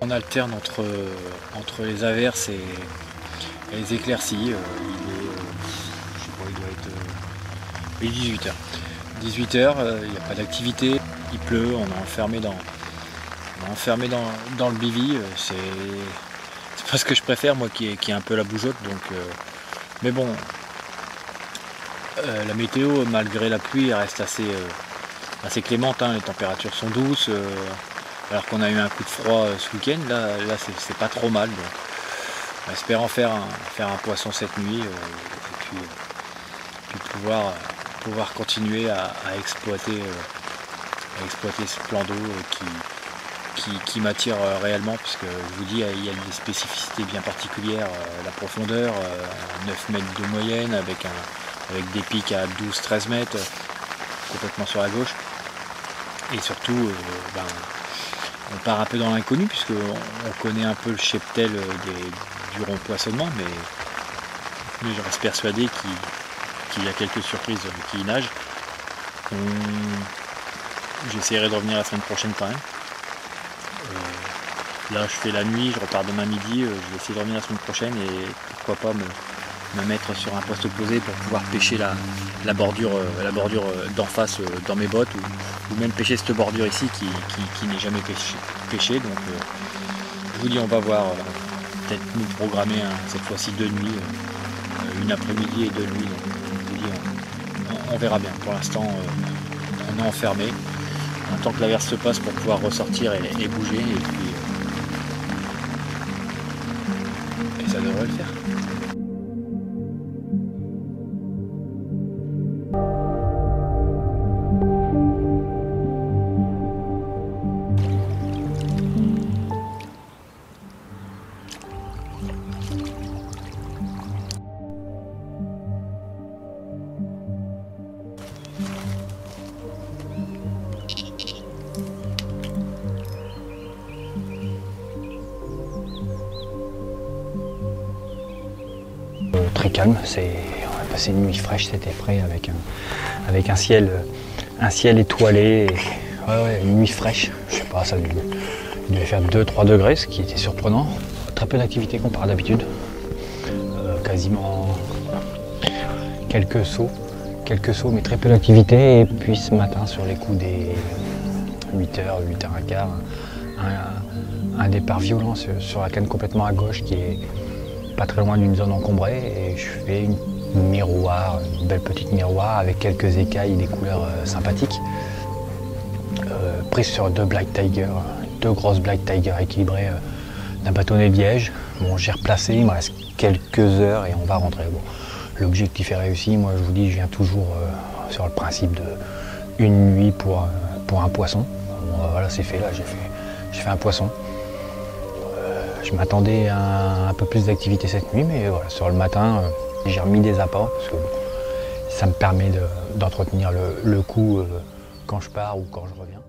On alterne entre les averses et les éclaircies. Je sais pas, il doit être 18h. 18h, il n'y a pas d'activité, il pleut, on est enfermé dans le bivy. C'est pas ce que je préfère, moi qui est un peu la bougeotte. Donc, mais bon, la météo, malgré la pluie, elle reste assez clémente, hein. Les températures sont douces. Alors qu'on a eu un coup de froid ce week-end, là c'est pas trop mal. Donc, on espère en faire un poisson cette nuit et puis pouvoir continuer à exploiter ce plan d'eau qui m'attire réellement, parce que je vous dis, il y a des spécificités bien particulières. La profondeur, 9 mètres de moyenne avec des pics à 12-13 mètres, complètement sur la gauche. Et surtout, on part un peu dans l'inconnu, puisqu'on connaît un peu le cheptel du rond poissonnement, mais je reste persuadé qu'il y a quelques surprises qui y nagent. J'essaierai de revenir la semaine prochaine quand même. Là je fais la nuit, je repars demain midi, je vais essayer de revenir la semaine prochaine et pourquoi pas me mettre sur un poste opposé pour pouvoir pêcher la bordure d'en face dans mes bottes, ou même pêcher cette bordure ici qui n'est jamais pêchée. Donc je vous dis, on va voir, peut-être nous programmer cette fois-ci 2 nuits, une après-midi et 2 nuits. Donc je vous dis, on verra bien. Pour l'instant on est enfermé. On attend que l'averse se passe pour pouvoir ressortir et bouger, et ça devrait le faire. Très calme, on a passé une nuit fraîche, c'était frais avec un ciel étoilé, une nuit fraîche, je sais pas, il devait faire 2-3 degrés, ce qui était surprenant. Très peu d'activité comparé à d'habitude, quasiment quelques sauts, mais très peu d'activité. Et puis ce matin, sur les coups des 8h, 8h15, un départ violent sur la canne complètement à gauche qui est pas très loin d'une zone encombrée, et je fais une belle petite miroir avec quelques écailles, des couleurs sympathiques, prise sur deux grosses Black Tiger équilibrées d'un bâtonnet de liège. Bon, j'ai replacé, il me reste quelques heures et on va rentrer. Bon, l'objectif est réussi. Moi je vous dis, je viens toujours sur le principe de une nuit pour un poisson. Bon, voilà, c'est fait, là j'ai fait un poisson. Je m'attendais à un peu plus d'activité cette nuit, mais voilà, sur le matin, j'ai remis des appâts parce que ça me permet d'entretenir le coup quand je pars ou quand je reviens.